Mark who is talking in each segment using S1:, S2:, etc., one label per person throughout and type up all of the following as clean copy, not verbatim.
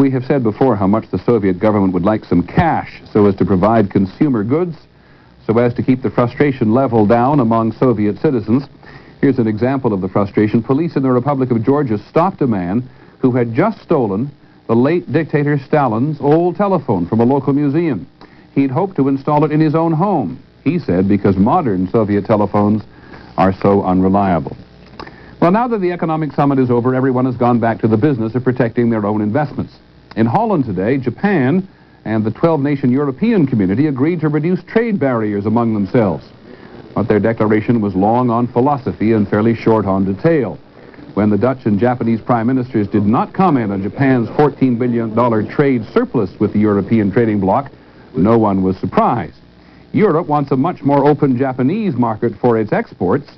S1: We have said before how much the Soviet government would like some cash so as to provide consumer goods, so as to keep the frustration level down among Soviet citizens. Here's an example of the frustration. Police in the Republic of Georgia stopped a man who had just stolen the late dictator Stalin's old telephone from a local museum. He'd hoped to install it in his own home, he said, because modern Soviet telephones are so unreliable. Well, now that the economic summit is over, everyone has gone back to the business of protecting their own investments. In Holland today, Japan and the 12-nation European community agreed to reduce trade barriers among themselves. But their declaration was long on philosophy and fairly short on detail. When the Dutch and Japanese prime ministers did not comment on Japan's $14 billion trade surplus with the European trading bloc, no one was surprised. Europe wants a much more open Japanese market for its exports.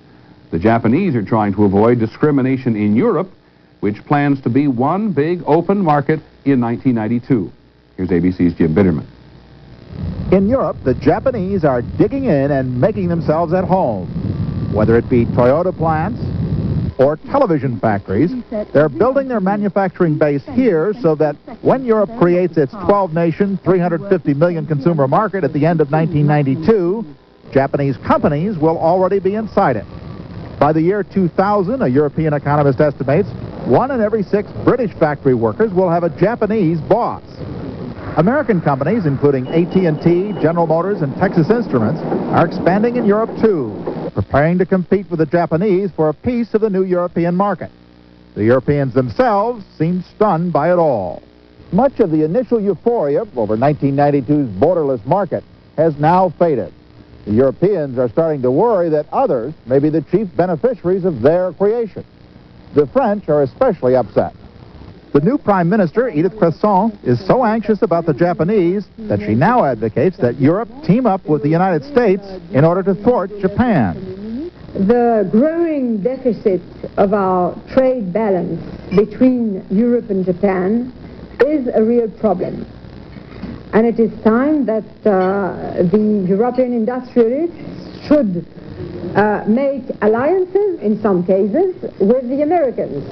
S1: The Japanese are trying to avoid discrimination in Europe, which plans to be one big open market in 1992. Here's ABC's Jim Bitterman.
S2: In Europe, the Japanese are digging in and making themselves at home. Whether it be Toyota plants or television factories, they're building their manufacturing base here so that when Europe creates its 12-nation, 350 million consumer market at the end of 1992, Japanese companies will already be inside it. By the year 2000, a European economist estimates 1 in every 6 British factory workers will have a Japanese boss. American companies, including AT&T, General Motors, and Texas Instruments, are expanding in Europe too, preparing to compete with the Japanese for a piece of the new European market. The Europeans themselves seem stunned by it all. Much of the initial euphoria over 1992's borderless market has now faded. The Europeans are starting to worry that others may be the chief beneficiaries of their creation. The French are especially upset. The new Prime Minister, Edith Cresson, is so anxious about the Japanese that she now advocates that Europe team up with the United States in order to thwart Japan.
S3: The growing deficit of our trade balance between Europe and Japan is a real problem. And it is time that the European industrialists should make alliances, in some cases, with the Americans.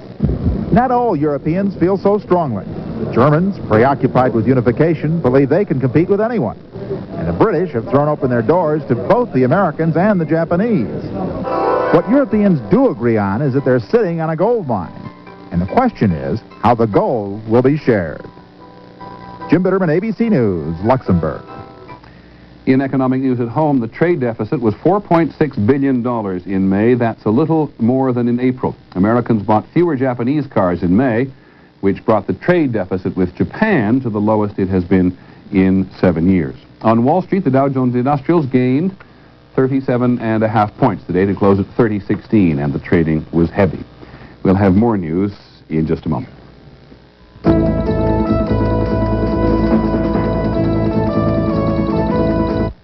S2: Not all Europeans feel so strongly. The Germans, preoccupied with unification, believe they can compete with anyone. And the British have thrown open their doors to both the Americans and the Japanese. What Europeans do agree on is that they're sitting on a gold mine. And the question is how the gold will be shared. Jim Bitterman, ABC News, Luxembourg.
S1: In economic news at home, the trade deficit was $4.6 billion in May. That's a little more than in April. Americans bought fewer Japanese cars in May, which brought the trade deficit with Japan to the lowest it has been in 7 years. On Wall Street, the Dow Jones Industrials gained 37.5 points today to close at 3016, and the trading was heavy. We'll have more news in just a moment.